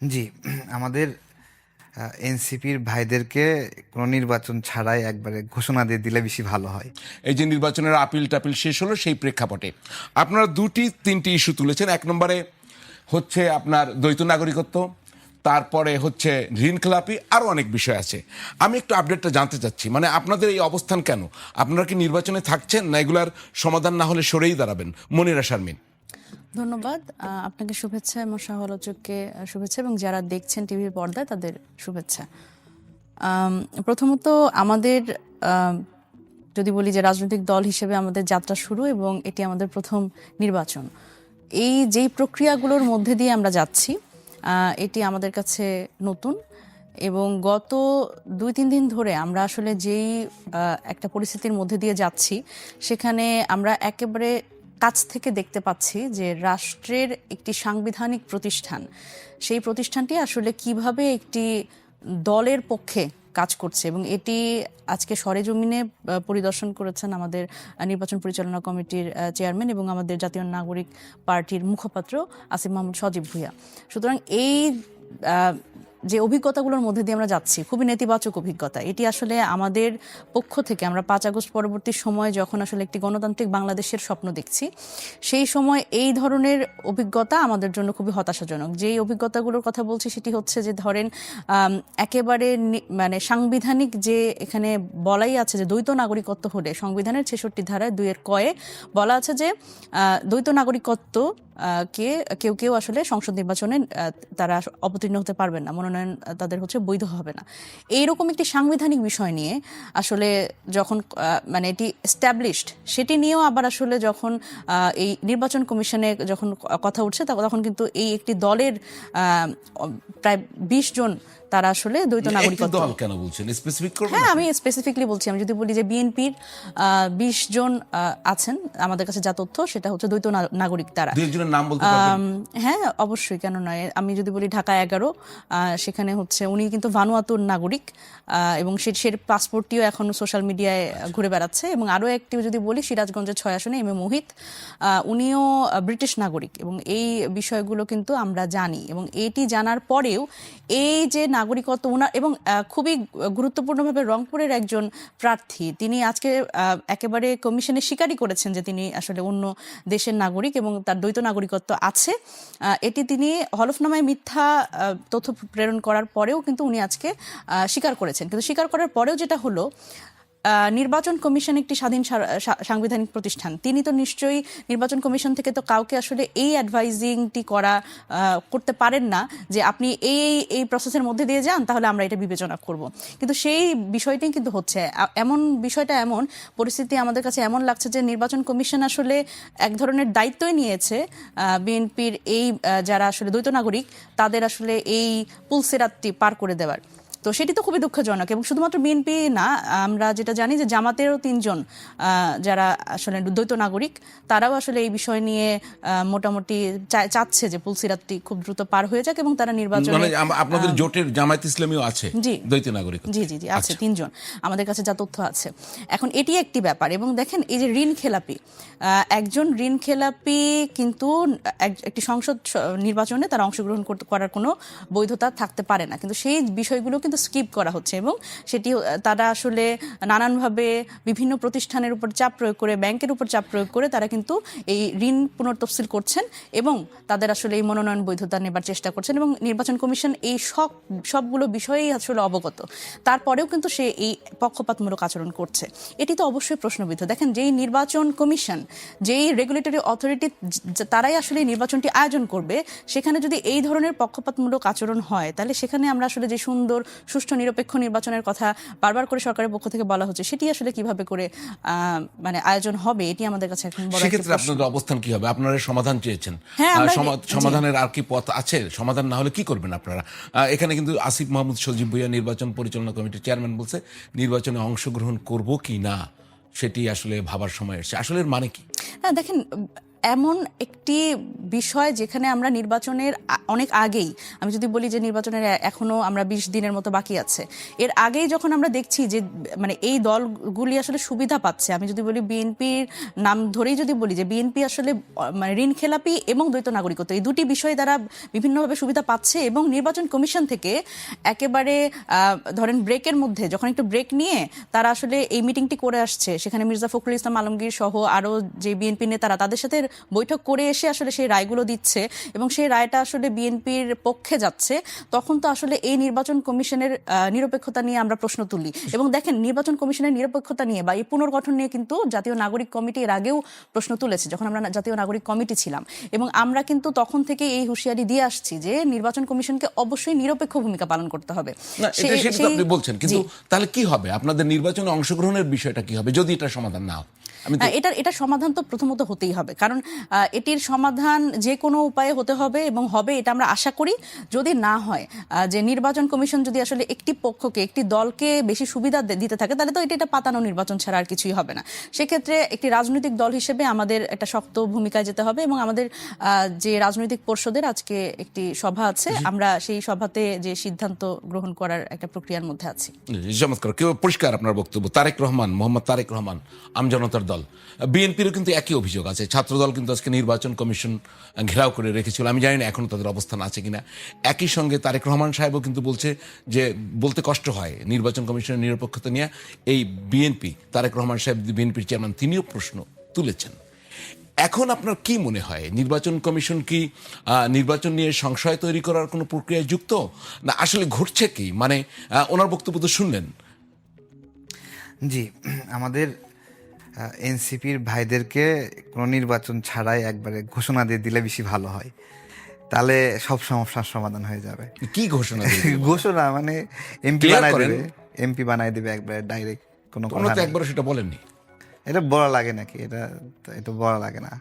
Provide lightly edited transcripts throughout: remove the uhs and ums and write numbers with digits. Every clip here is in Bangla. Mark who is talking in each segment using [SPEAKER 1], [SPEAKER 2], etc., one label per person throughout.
[SPEAKER 1] জি, আমাদের এনসিপির ভাইদেরকে কোনো নির্বাচন ছাড়াই একবারে ঘোষণা দিয়ে দিলে বেশি ভালো হয়।
[SPEAKER 2] এই যে নির্বাচনের আপিল টাপিল শেষ হলো সেই প্রেক্ষাপটে আপনারা দুটি তিনটি ইস্যু তুলেছেন। এক নম্বরে হচ্ছে আপনার দ্বৈত নাগরিকত্ব, তারপরে হচ্ছে ঋণ খেলাপি, আরও অনেক বিষয় আছে। আমি একটু আপডেটটা জানতে চাচ্ছি, মানে আপনাদের এই অবস্থান কেন? আপনারা কি নির্বাচনে থাকছেন, না এগুলার সমাধান না হলে সরেই দাঁড়াবেন? মনিরা শারমিন।
[SPEAKER 3] ধন্যবাদ আপনাকে শুভেচ্ছা এবং সহ-আলোচককে শুভেচ্ছা এবং যারা দেখছেন টিভির পর্দায় তাদের শুভেচ্ছা। প্রথমত আমাদের যদি বলি যে রাজনৈতিক দল হিসেবে আমাদের যাত্রা শুরু এবং এটি আমাদের প্রথম নির্বাচন। এই যেই প্রক্রিয়াগুলোর মধ্যে দিয়ে আমরা যাচ্ছি এটি আমাদের কাছে নতুন এবং গত 2-3 দিন ধরে আমরা আসলে যেই একটা পরিস্থিতির মধ্যে দিয়ে যাচ্ছি সেখানে আমরা একেবারে কাছ থেকে দেখতে পাচ্ছি যে রাষ্ট্রের একটি সাংবিধানিক প্রতিষ্ঠান, সেই প্রতিষ্ঠানটি আসলে কিভাবে একটি দলের পক্ষে কাজ করছে এবং এটি আজকে সরেজমিনে পরিদর্শন করেছেন আমাদের নির্বাচন পরিচালনা কমিটির চেয়ারম্যান এবং আমাদের জাতীয় নাগরিক পার্টির মুখপাত্র আসিফ মাহমুদ সজীব ভুঁইয়া। সুতরাং এই যে অভিজ্ঞতাগুলোর মধ্যে দিয়ে আমরা যাচ্ছি খুবই নেতিবাচক অভিজ্ঞতা। এটি আসলে আমাদের পক্ষ থেকে আমরা 5 আগস্ট পরবর্তী সময় যখন আসলে একটি গণতান্ত্রিক বাংলাদেশের স্বপ্ন দেখছি সেই সময় এই ধরনের অভিজ্ঞতা আমাদের জন্য খুবই হতাশাজনক। যেই অভিজ্ঞতাগুলোর কথা বলছি সেটি হচ্ছে যে ধরেন একেবারে মানে সাংবিধানিক যে এখানে বলাই আছে যে দ্বৈত নাগরিকত্ব হলে সংবিধানের 66 ধারায় 2 কয়ে বলা আছে যে দ্বৈত নাগরিকত্ব কে কেউ কেউ আসলে সংসদ নির্বাচনে তারা অবতীর্ণ হতে পারবেন না, মনোনয়ন তাদের হচ্ছে বৈধ হবে না। এইরকম একটি সাংবিধানিক বিষয় নিয়ে আসলে যখন মানে এটি এস্টাবলিশড সেটি নিয়েও আবার আসলে যখন এই নির্বাচন কমিশনে যখন কথা উঠছে তখন কিন্তু এই একটি দলের প্রায় 20 জন তারা আসলে দ্বৈত নাগরিকত্ব।
[SPEAKER 2] দল কেন বলছেন, স্পেসিফিক করবেন?
[SPEAKER 3] হ্যাঁ, আমি স্পেসিফিকলি বলছি। আমি যদি বলি যে বিএনপির 20 জন আছেন, আমাদের কাছে যা তথ্য সেটা হচ্ছে দ্বৈত নাগরিক তারা।
[SPEAKER 2] দুইজনের নাম বলতে পারবেন?
[SPEAKER 3] হ্যাঁ, অবশ্যই, কেন নয়। আমি যদি বলি ঢাকা 11, সেখানে হচ্ছে উনি কিন্তু ভানুয়াতুর নাগরিক এবং সে পাসপোর্টটিও এখন সোশ্যাল মিডিয়ায় ঘুরে বেড়াচ্ছে। এবং আরও একটি যদি বলি সিরাজগঞ্জের 6 আসনে এম এ মোহিত, উনিও ব্রিটিশ নাগরিক এবং এই বিষয়গুলো কিন্তু আমরা জানি। এবং এটি জানার পরেও এই যে নাগরিকত্ব ওনার এবং খুবই গুরুত্বপূর্ণভাবে রংপুরের একজন প্রার্থী, তিনি আজকে একেবারে কমিশনে স্বীকারই করেছেন যে তিনি আসলে অন্য দেশের নাগরিক এবং তার দ্বৈত নাগরিকত্ব আছে। এটি তিনি হলফনামায় মিথ্যা তথ্য প্রেরণ করার পরেও কিন্তু উনি আজকে স্বীকার করেছেন। কিন্তু স্বীকার করার পরেও যেটা হলো, নির্বাচন কমিশন একটি স্বাধীন সাংবিধানিক প্রতিষ্ঠান। তিনি তো নিশ্চয়ই নির্বাচন কমিশন থেকে তো কাউকে আসলে এই অ্যাডভাইজিংটি করতে পারেন না যে আপনি এই প্রসেসের মধ্যে দিয়ে যান তাহলে আমরা এটা বিবেচনা করব। কিন্তু সেই বিষয়টাই কিন্তু হচ্ছে বিষয়টা এমন পরিস্থিতি আমাদের কাছে এমন লাগছে যে নির্বাচন কমিশন আসলে এক ধরনের দায়িত্বই নিয়েছে বিএনপির এই যারা আসলে দ্বৈত নাগরিক তাদের আসলে এই পুলসেরাতটি পার করে দেওয়ার। তো সেটি তো খুবই দুঃখজনক। এবং শুধুমাত্র বিএনপি না, আমরা যেটা জানি যে জামাতেরও 3 জন যারা আসলে দ্বৈত নাগরিক তারাও আসলে এই বিষয় নিয়ে মোটামুটি চাচ্ছে যে পুলসিরাতটি খুব দ্রুত পার হয়ে যাক এবং তারা নির্বাচনে।
[SPEAKER 2] মানে আপনাদের জোটের জামায়াত ইসলামীও আছে দ্বৈত নাগরিক?
[SPEAKER 3] জি জি জি আছে, 3 জন আমাদের কাছে যা তথ্য আছে। এখন এটি একটি ব্যাপার। এবং দেখেন এই যে ঋণ খেলাপি, একজন ঋণ খেলাপি কিন্তু একটি সংসদ নির্বাচনে তারা অংশগ্রহণ করার কোনো বৈধতা থাকতে পারে না, কিন্তু সেই বিষয়গুলো কিন্তু স্কিপ করা হচ্ছে এবং সেটি তারা আসলে নানানভাবে বিভিন্ন প্রতিষ্ঠানের উপর চাপ প্রয়োগ করে, ব্যাংকের উপর চাপ প্রয়োগ করে তারা কিন্তু এই ঋণ পুনর্তফসিল করছেন এবং তাদের আসলে এই মনোনয়ন বৈধতা নেবার চেষ্টা করছেন। এবং নির্বাচন কমিশন এই সবগুলো বিষয়েই আসলে অবগত, তারপরেও কিন্তু সে এই পক্ষপাতমূলক আচরণ করছে। এটি তো অবশ্যই প্রশ্নবিদ্ধ। দেখেন, যেই নির্বাচন কমিশন, যেই রেগুলেটরি অথরিটি তারাই আসলে নির্বাচনটি আয়োজন করবে, সেখানে যদি এই ধরনের পক্ষপাতমূলক আচরণ হয় তাহলে সেখানে আমরা আসলে যে সুন্দর সুষ্ঠু নিরপেক্ষ নির্বাচনের কথা বারবার করে সরকারের পক্ষ থেকে বলা হচ্ছে সেটি আসলে কিভাবে করে মানে আয়োজন হবে, এটি আমাদের কাছে এখন বড়।
[SPEAKER 2] সেক্ষেত্রে আপনাদের অবস্থান কি হবে? আপনারা সমাধান চেয়েছেন,
[SPEAKER 3] হ্যাঁ,
[SPEAKER 2] সমাধানের আর কি পথ আছে? সমাধান না হলে কি করবেন আপনারা? এখানে কিন্তু আসিফ মাহমুদ সজীব ভুঁইয়া নির্বাচন পরিচালনা কমিটির চেয়ারম্যান বলছে নির্বাচনে অংশগ্রহণ করব কি না সেটি আসলে ভাবার সময় এসেছে। আসলে এর মানে কি?
[SPEAKER 3] হ্যাঁ, দেখেন, এমন একটি বিষয় যেখানে আমরা নির্বাচনের অনেক আগেই, আমি যদি বলি যে নির্বাচনের এখনো আমরা 20 দিনের মতো বাকি আছে, এর আগেই যখন আমরা দেখছি যে মানে এই দলগুলি আসলে সুবিধা পাচ্ছে, আমি যদি বলি বিএনপির নাম ধরেই যদি বলি যে বিএনপি আসলে মানে ঋণ খেলাপি এবং দ্বৈত নাগরিকত্ব, এই দুটি বিষয়ে তারা বিভিন্নভাবে সুবিধা পাচ্ছে এবং নির্বাচন কমিশন থেকে একেবারে ধরেন ব্রেকের মধ্যে যখন একটু ব্রেক নিয়ে তারা আসলে এই মিটিংটি করে আসছে, সেখানে মির্জা ফখরুল ইসলাম আলমগীর সহ আরও যে বিএনপি নেতারা তাদের সাথে বৈঠক করে এসে আসলে সেই রায়গুলো দিচ্ছে এবং সেই রায়টা আসলে বিএনপির পক্ষে যাচ্ছে, তখন তো আসলে এই নির্বাচন কমিশনের নিরপেক্ষতা নিয়ে আমরা প্রশ্ন তুলি। এবং দেখেন, নির্বাচন কমিশনের নিরপেক্ষতা নিয়ে বা এই পুনর্গঠন নিয়ে কিন্তু জাতীয় নাগরিক কমিটি এর আগেও প্রশ্ন তুলেছে যখন আমরা জাতীয় নাগরিক কমিটি ছিলাম, এবং আমরা কিন্তু তখন থেকে এই হুঁশিয়ারি দিয়ে আসছি যে নির্বাচন কমিশনকে অবশ্যই নিরপেক্ষ ভূমিকা পালন করতে হবে।
[SPEAKER 2] না, সেটা তো আপনি বলছেন, কিন্তু তাহলে কি হবে? আপনাদের নির্বাচনে অংশগ্রহণের বিষয়টা কি হবে যদি এটা সমাধান না হয়?
[SPEAKER 3] এটার সমাধান তো প্রথমত হতেই হবে, কারণ এটির সমাধান যে কোনো উপায়ে হতে হবে এবং হবে, এটা আমরা আশা করি। যদি না হয়, যে নির্বাচন কমিশন যদি আসলে একটি পক্ষকে, একটি দলকে বেশি সুবিধা দিতে থাকে, তাহলে তো এটা পাতানো নির্বাচন ছাড়া আর কিছুই হবে না। সেক্ষেত্রে একটি রাজনৈতিক দল হিসেবে আমাদের একটা শক্ত ভূমিকায় যেতে হবে এবং আমাদের যে রাজনৈতিক পর্ষদের আজকে একটি সভা আছে, আমরা সেই সভাতে যে সিদ্ধান্ত গ্রহণ করার একটা প্রক্রিয়ার মধ্যে আছি।
[SPEAKER 2] চমৎকার, কেউ পরিষ্কার আপনার বক্তব্য। তারেক রহমান, মোহাম্মদ তারেক রহমান, আমজনতার দল, বিএনপিরও কিন্তু একই অভিযোগ আছে। ছাত্রদল কিন্তু আজকে নির্বাচন কমিশন ঘেরাও করে রেখেছিল, আমি জানি না এখনো তাদের অবস্থান আছে কিনা। একই সঙ্গে তারেক রহমান সাহেবও কিন্তু বলছে যে বলতে কষ্ট হয় নির্বাচন কমিশনের নিরপেক্ষতা নিয়ে। এই বিএনপি, তারেক রহমান সাহেব বিএনপির চেয়ারম্যান, তিনিও প্রশ্ন তুলেছেন। এখন আপনার কি মনে হয়, নির্বাচন কমিশন কি নির্বাচন নিয়ে সংশয় তৈরি করার কোনো প্রক্রিয়ায় যুক্ত, না আসলে ঘটছে কি? মানে ওনার বক্তব্য তো শুনলেন।
[SPEAKER 1] জি, আমাদের এনসিপির ভাইদেরকে কোনো নির্বাচন ছাড়াই একবারে ঘোষণা দিয়ে দিলে বেশি ভালো হয়, তাহলে সব সমস্যার সমাধান হয়ে যাবে।
[SPEAKER 2] কি ঘোষণা?
[SPEAKER 1] ঘোষণা মানে এমপি বানাই দেবে একবারে ডাইরেক্ট, কোনো কথা
[SPEAKER 2] তো একবার সেটা বলেননি।
[SPEAKER 1] এটা বলা লাগে নাকি? এটা বলা লাগে না।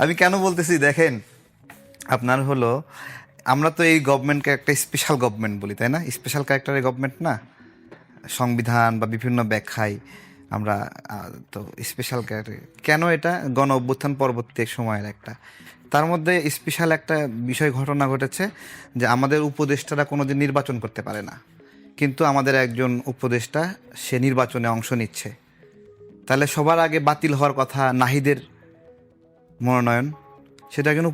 [SPEAKER 1] আমি কেন বলতেছি দেখেন, আপনার হলো, আমরা তো এই গভর্নমেন্টকে একটা স্পেশাল গভর্নমেন্ট বলি, তাই না? স্পেশাল ক্যারেক্টারের গভর্নমেন্ট না, সংবিধান বা বিভিন্ন ব্যাখ্যায় আমরা তো স্পেশাল ক্যারেক্টার কেন? এটা গণ অভ্যুত্থান পরবর্তী এক সময়ের একটা, তার মধ্যে স্পেশাল একটা বিষয় ঘটনা ঘটেছে যে আমাদের উপদেষ্টারা কোনোদিন নির্বাচন করতে পারে না, কিন্তু আমাদের একজন উপদেষ্টা সে নির্বাচনে অংশ নিচ্ছে। তাহলে সবার আগে বাতিল হওয়ার কথা নাহিদের মনোনয়ন, সেটা একজন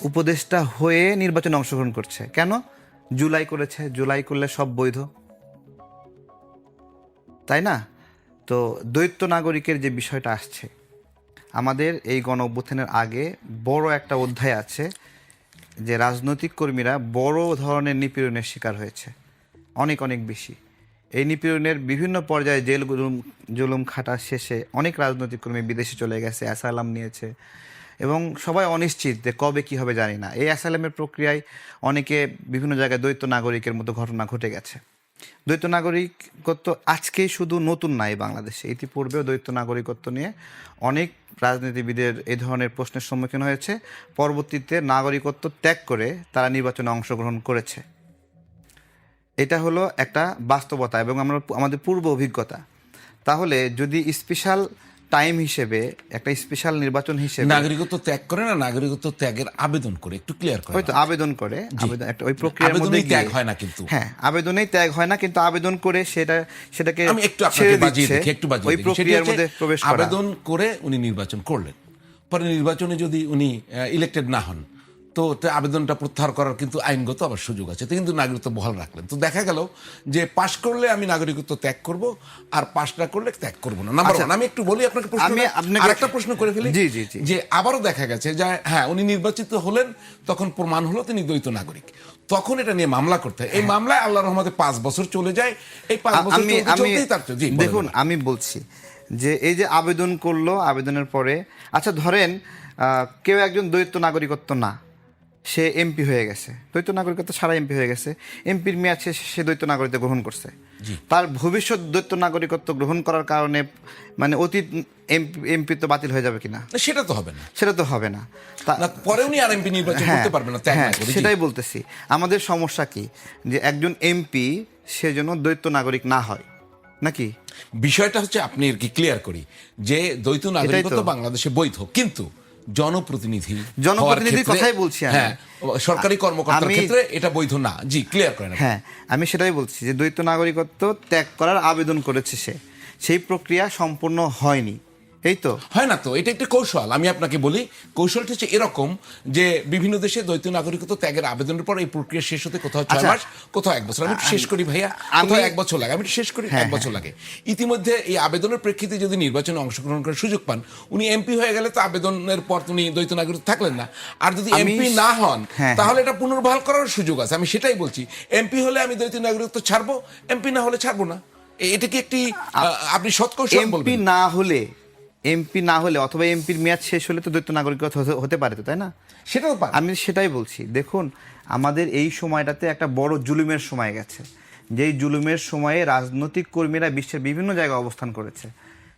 [SPEAKER 1] উপদেষ্টা হয়ে নির্বাচনে অংশগ্রহণ করছে। কেন? জুলাই করেছে, জুলাই করলে সব বৈধ, তাই না? তো দ্বৈত নাগরিকের যে বিষয়টা আসছে, আমাদের এই গণ অভ্যুত্থানের আগে বড় একটা অধ্যায় আছে যে রাজনৈতিক কর্মীরা বড় ধরনের নিপীড়নের শিকার হয়েছে, অনেক অনেক বেশি। এই নিপীড়নের বিভিন্ন পর্যায়ে জেল জুলুম খাটা শেষে অনেক রাজনৈতিক কর্মী বিদেশে চলে গেছে, অ্যাসাইলাম নিয়েছে, এবং সবাই অনিশ্চিত যে কবে কী হবে জানি না। এই অ্যাসাইলামের প্রক্রিয়ায় অনেকে বিভিন্ন জায়গায় দ্বৈত নাগরিকের মতো ঘটনা ঘটে গেছে। দ্বৈত নাগরিকত্ব আজকেই শুধু নতুন নাই বাংলাদেশে, ইতিপূর্বেও দ্বৈত নাগরিকত্ব নিয়ে অনেক রাজনীতিবিদের এই ধরনের প্রশ্নের সম্মুখীন হয়েছে। পরবর্তীতে নাগরিকত্ব ত্যাগ করে তারা নির্বাচনে অংশগ্রহণ করেছে। এটা হলো একটা বাস্তবতা এবং আমাদের পূর্ব অভিজ্ঞতা। তাহলে যদি স্পেশাল টাইম হিসেবে, একটা স্পেশাল নির্বাচন হিসেবে
[SPEAKER 2] নাগরিকত্ব ত্যাগ করে না, নাগরিকত্ব ত্যাগের আবেদন করে, একটু ক্লিয়ার করে।
[SPEAKER 1] হয়তো আবেদন করে, একটা ওই প্রক্রিয়ার মধ্যে
[SPEAKER 2] ত্যাগ হয় না, কিন্তু
[SPEAKER 1] হ্যাঁ, আবেদনেই ত্যাগ হয় না, কিন্তু আবেদন করে সেটাকে
[SPEAKER 2] আমি একটু আপনাকে বাজিয়ে দেখি, একটু বাজিয়ে
[SPEAKER 1] ওই
[SPEAKER 2] দেখি।
[SPEAKER 1] প্রক্রিয়ার মধ্যে প্রবেশ করা।
[SPEAKER 2] আবেদন করে উনি নির্বাচন করলেন, পরে নির্বাচনে যদি উনি ইলেক্টেড না হন, তো আবেদনটা প্রত্যাহার করার কিন্তু আইনগত আবার সুযোগ আছে, তো কিন্তু নাগরিকত্ব বহাল রাখলেন। তো দেখা গেল যে পাশ করলে আমি নাগরিকত্ব ত্যাগ করব, আর পাশ না করলে ত্যাগ করব না। Number one. আমি একটু বলি আপনাকে, আরেকটা প্রশ্ন করে ফেলি, যে আবারও দেখা গেছে যে হ্যাঁ, উনি নির্বাচিত হলেন, তখন প্রমাণ হলো তিনি দ্বৈত নাগরিক, তখন এটা নিয়ে মামলা করতে হয়। এই মামলায় আল্লাহর রহমতে 5 বছর চলে যায়। এই 5 বছর চলতেই থাকতো।
[SPEAKER 1] দেখুন, আমি বলছি যে এই যে আবেদন করলো, আবেদনের পরে আচ্ছা ধরেন কেউ একজন দ্বৈত নাগরিকত্ব না, সে এমপি হয়ে গেছে, দ্বৈত নাগরিকত্ব ছাড়া এমপি হয়ে গেছে, এমপির মেয়াদ শেষে সে দ্বৈত নাগরিকত্ব গ্রহণ করছে, তার ভবিষ্যৎ দ্বৈত নাগরিকত্ব গ্রহণ করার কারণে মানে অতীত এমপি তো বাতিল হয়ে যাবে কিনা?
[SPEAKER 2] সেটা তো হবে না,
[SPEAKER 1] সেটা তো হবে না।
[SPEAKER 2] পরে উনি আর এমপি নির্বাচন করতে পারবেন না।
[SPEAKER 1] হ্যাঁ, সেটাই বলতেছি। আমাদের সমস্যা কি, যে একজন এমপি সে যেন দ্বৈত নাগরিক না হয়, নাকি?
[SPEAKER 2] বিষয়টা হচ্ছে আপনি আর কি ক্লিয়ার করি যে দ্বৈত নাগরিকত্ব
[SPEAKER 1] তো।
[SPEAKER 2] বাংলাদেশে বৈধ, কিন্তু জনপ্রতিনিধি
[SPEAKER 1] জনপ্রতিনিধির
[SPEAKER 2] হওয়ার ক্ষেত্রে-
[SPEAKER 1] কথাই বলছি আমি।
[SPEAKER 2] হ্যাঁ, সরকারি কর্মকর্তার
[SPEAKER 1] আমি-
[SPEAKER 2] ক্ষেত্রে এটা বৈধ না। জি, ক্লিয়ার করেন আপনি।
[SPEAKER 1] হ্যাঁ, আমি সেটাই বলছি যে দ্বৈত নাগরিকত্ব ত্যাগ করার আবেদন করেছে সে, সেই প্রক্রিয়া সম্পূর্ণ হয়নি, এই তো।
[SPEAKER 2] হয় না তো, এটা একটা কৌশল। আমি আপনাকে বলি, কৌশলটা হচ্ছে এরকম যে বিভিন্ন দেশে দ্বৈত নাগরিকত্ব ত্যাগের আবেদনের পর এই প্রক্রিয়া শেষ হতে কোথাও 6
[SPEAKER 1] আচ্ছা।
[SPEAKER 2] মাস, কোথাও 1 বছর। আমি একটু শেষ করি ভাইয়া, কোথাও 1 বছর লাগে। আমি একটু শেষ করি,
[SPEAKER 1] হ্যাঁ,
[SPEAKER 2] 1 বছর লাগে। ইতিমধ্যে এই আবেদনের প্রেক্ষিতে যদি নির্বাচনে অংশগ্রহণ করার সুযোগ পান, উনি এমপি হয়ে গেলে তো আবেদনের পর উনি দ্বৈত নাগরিক থাকলেন না। আর যদি
[SPEAKER 1] আমি-
[SPEAKER 2] এমপি না হন,
[SPEAKER 1] হ্যাঁ,
[SPEAKER 2] তাহলে এটা পুনর্বহাল করার সুযোগ আছে। আমি সেটাই বলছি, এমপি হলে আমি দ্বৈত নাগরিকত্ব ছাড়বো, এমপি না হলে ছাড়বো না। এটা কি একটি আপনি সৎ কৌশল
[SPEAKER 1] এমপি
[SPEAKER 2] বলবেন?
[SPEAKER 1] না হলে অথবা এমপির মেয়াদ শেষ হলে তো দ্বৈত নাগরিকত্ব হতে পারে তো, তাই না?
[SPEAKER 2] সেটাও পারে।
[SPEAKER 1] আমি সেটাই বলছি। দেখুন, আমাদের এই সময়টাতে একটা বড় জুলুমের সময় গেছে, যেই জুলুমের সময়ে রাজনৈতিক কর্মীরা বিশ্বের বিভিন্ন জায়গায় অবস্থান করেছে,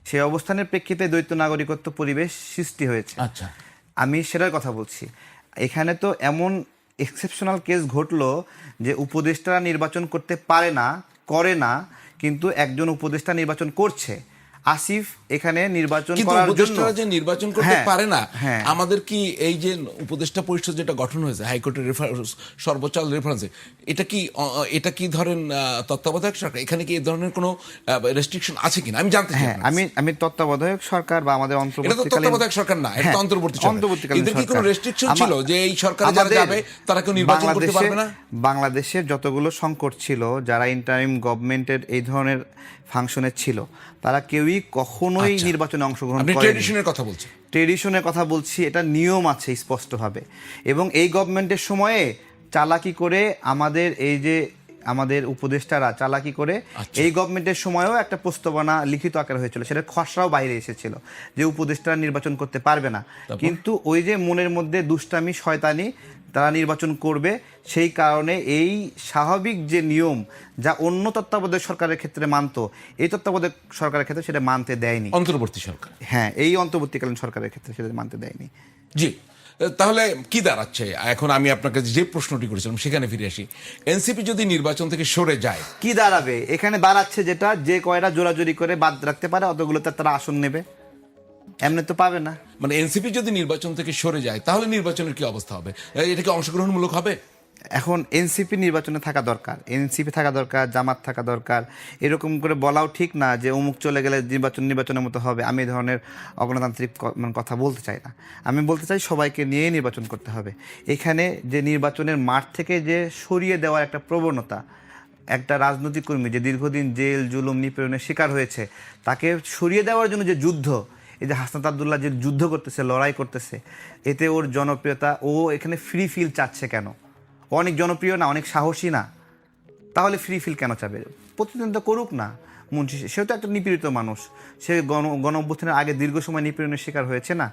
[SPEAKER 1] সেই অবস্থানের প্রেক্ষিতে দ্বৈত নাগরিকত্ব পরিবেশ সৃষ্টি হয়েছে।
[SPEAKER 2] আচ্ছা,
[SPEAKER 1] আমি সেটার কথা বলছি। এখানে তো এমন এক্সেপশনাল কেস ঘটলো যে উপদেষ্টারা নির্বাচন করতে পারে না, করে না, কিন্তু একজন উপদেষ্টা নির্বাচন করছে। আসিফ এখানে নির্বাচন
[SPEAKER 2] কিন্তু
[SPEAKER 1] করার জন্য
[SPEAKER 2] উপদেষ্টারা যে নির্বাচন করতে
[SPEAKER 1] হ্যাঁ,
[SPEAKER 2] পারে না,
[SPEAKER 1] হ্যাঁ।
[SPEAKER 2] আমাদের কি এই যে উপদেষ্টা পরিষদ যেটা গঠন হয়েছে হাইকোর্টের সর্বোচ্চ রেফারেন্সে, এটা কি ধরেন তত্ত্বাবধায়ক সরকার, এখানে কি এই ধরনের কোনো রেস্ট্রিকশন আছে কিনা আমি জানতে চাই
[SPEAKER 1] হ্যাঁ,
[SPEAKER 2] আপনার কাছে।
[SPEAKER 1] আমি তত্ত্বাবধায়ক সরকার বা আমাদের
[SPEAKER 2] এটা তো
[SPEAKER 1] অন্তর্বর্তীকালীন
[SPEAKER 2] তত্ত্বাবধায়ক সরকার না, এটা তো
[SPEAKER 1] হ্যাঁ,
[SPEAKER 2] অন্তর্বর্তী সরকার।
[SPEAKER 1] অন্তর্বর্তীকালীন
[SPEAKER 2] এদের কি কোনো
[SPEAKER 1] সরকার।
[SPEAKER 2] রেস্ট্রিকশন ছিল যে এই সরকারে যারা যাবে তারা কেউ নির্বাচন করতে পারবে না?
[SPEAKER 1] বাংলাদেশের যতগুলো সংকট ছিল, যারা ইন্টারিম গভর্নমেন্টের এই ধরনের ফাংশনে ছিল, তারা কেউই কখনোই
[SPEAKER 2] আচ্ছা।
[SPEAKER 1] নির্বাচনে অংশগ্রহণ
[SPEAKER 2] আপনি
[SPEAKER 1] করেনি।
[SPEAKER 2] ট্রেডিশনের কথা বলছেন।
[SPEAKER 1] ট্রেডিশনের কথা বলছি, এটা নিয়ম আছে স্পষ্টভাবে। এবং এই গভর্নমেন্টের সময়ে চালাকি করে আমাদের উপদেষ্টারা চালাকি করে এই গভর্নমেন্টের সময়ও একটা প্রস্তাবনা লিখিত আকারে হয়েছিল, সেটা খসড়াও বাইরে এসেছিল যে উপদেষ্টারা নির্বাচন করতে পারবে না। কিন্তু ওই যে মনের মধ্যে দুষ্টামি শয়তানি, তারা নির্বাচন করবে, সেই কারণে এই স্বাভাবিক যে নিয়ম যা অন্য তত্ত্বাবধায়ক সরকারের ক্ষেত্রে মানতো, এই তত্ত্বাবধায়ক সরকারের ক্ষেত্রে সেটা মানতে দেয়নি।
[SPEAKER 2] অন্তর্বর্তী সরকার।
[SPEAKER 1] হ্যাঁ, এই অন্তর্বর্তীকালীন সরকারের ক্ষেত্রে সেটা মানতে দেয়নি।
[SPEAKER 2] জি, তাহলে কি দাঁড়াচ্ছে এখন? আমি আপনাকে যে প্রশ্নটি করেছিলাম সেখানে ফিরে আসি। এনসিপি যদি নির্বাচন থেকে সরে যায়,
[SPEAKER 1] কি দাঁড়াবে? এখানে দাঁড়াচ্ছে যেটা, যে কয়টা জোরাজোরি করে বাদ রাখতে পারে অতগুলোতে তারা আসন নেবে, এমনি তো পাবে না।
[SPEAKER 2] মানে এনসিপি যদি নির্বাচন থেকে সরে যায় তাহলে নির্বাচনের কি অবস্থা হবে? এটা কি অংশগ্রহণমূলক হবে?
[SPEAKER 1] এখন এনসিপি নির্বাচনে থাকা দরকার, এনসিপি থাকা দরকার, জামাত থাকা দরকার। এরকম করে বলাও ঠিক না যে অমুক চলে গেলে নির্বাচনের মতো হবে। আমি এই ধরনের অগণতান্ত্রিক কথা বলতে চাই না। আমি বলতে চাই সবাইকে নিয়ে নির্বাচন করতে হবে। এখানে যে নির্বাচনের মাঠ থেকে যে সরিয়ে দেওয়ার একটা প্রবণতা, একটা রাজনৈতিক কর্মী যে দীর্ঘদিন জেল জুলুম নিপীড়নের শিকার হয়েছে, তাকে সরিয়ে দেওয়ার জন্য যে যুদ্ধ, এই যে হাসনাত আব্দুল্লাহ যে যুদ্ধ করতেছে, লড়াই করতেছে, এতে ওর জনপ্রিয়তা, ও এখানে ফ্রি ফিল চাচ্ছে কেন? অনেক জনপ্রিয় না, অনেক সাহসী না, তাহলে ফ্রি ফিল কেন চাবে? প্রতিদ্বন্দ্বিতা করুক না। মুন্সি সেও তো একটা নিপীড়িত মানুষ, সে গণ অভ্যুত্থানের আগে দীর্ঘ সময় নিপীড়নের শিকার হয়েছে না,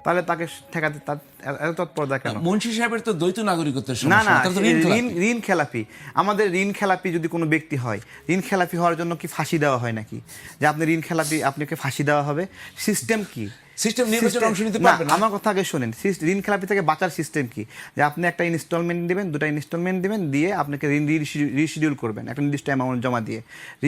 [SPEAKER 1] তাহলে তাকে ঠেকাতে তার এত তৎপরতা কেন?
[SPEAKER 2] মুন্সি সাহেবের তো দ্বৈত নাগরিকত্বের
[SPEAKER 1] না
[SPEAKER 2] সমস্যা,
[SPEAKER 1] না,
[SPEAKER 2] তার তো ঋণ খেলাপি।
[SPEAKER 1] ঋণ খেলাপি। আমাদের ঋণ খেলাপি যদি কোনো ব্যক্তি হয়, ঋণ খেলাপি হওয়ার জন্য কি ফাঁসি দেওয়া হয় নাকি? যে আপনি ঋণ খেলাপি, আপনাকে ফাঁসি দেওয়া হবে? সিস্টেম কি?
[SPEAKER 2] সিস্টেম নির্বাচনে অংশ নিতে
[SPEAKER 1] না,
[SPEAKER 2] পারবে না।
[SPEAKER 1] আমার কথা আগে শোনেন। ঋণ খেলাপি থেকে বাঁচার সিস্টেম কি? যে আপনি একটা ইনস্টলমেন্ট দিবেন, দুটা ইনস্টলমেন্ট দিবেন, দিয়ে আপনাকে ঋণ রিশিডিউল করবেন একটা নির্দিষ্ট অ্যামাউন্ট জমা দিয়ে।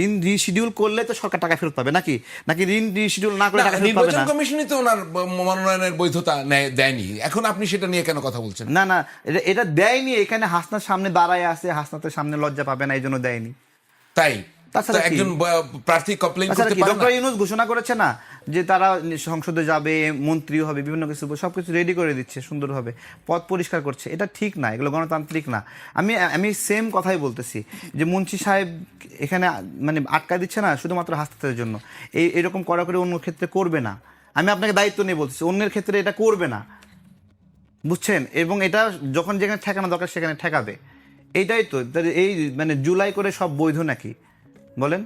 [SPEAKER 1] ঋণ রিশিডিউল করলে তো সরকার টাকা ফেরত পাবে নাকি? নাকি ঋণ রিশিডিউল না করে টাকা ফেরত পাবে
[SPEAKER 2] নির্বাচন
[SPEAKER 1] না?
[SPEAKER 2] কমিশনই তো ওনার মনোনয়নের বৈধতা দেয়নি। এখন আপনি সেটা নিয়ে কেন কথা বলছেন?
[SPEAKER 1] না না, এটা দেয়নি। এখানে হাসনার সামনে দাঁড়ায় আছে, হাসনাতের সামনে লজ্জা পাবে না, এই জন্য দেয়নি।
[SPEAKER 2] তাই
[SPEAKER 1] তাছাড়া কি?
[SPEAKER 2] একজন প্রার্থী কমপ্লেইন
[SPEAKER 1] তাছাড়া
[SPEAKER 2] করতে
[SPEAKER 1] কি?
[SPEAKER 2] পারে
[SPEAKER 1] ডক্টর
[SPEAKER 2] না?
[SPEAKER 1] ইউনূস ঘোষণা করেছে না যে তারা সংসদে যাবে, মন্ত্রী হবে, বিভিন্ন কিছু সবকিছু রেডি করে দিচ্ছে সুন্দরভাবে, পথ পরিষ্কার করছে। এটা ঠিক না, এগুলো গণতান্ত্রিক না। আমি সেম কথাই বলতেছি যে মুন্সি সাহেব এখানে মানে আটকা দিচ্ছে না শুধুমাত্র হাসনাতের জন্য, এরকম করা করে অন্য ক্ষেত্রে করবে না। আমি আপনাকে দায়িত্ব নিয়ে বলতেছি, অন্যের ক্ষেত্রে এটা করবে না, বুঝছেন? এবং এটা যখন যেখানে ঠেকানো দরকার সেখানে ঠেকাবে। এইটাই তো এই মানে জুলাই করে সব বৈধ নাকি বলেন?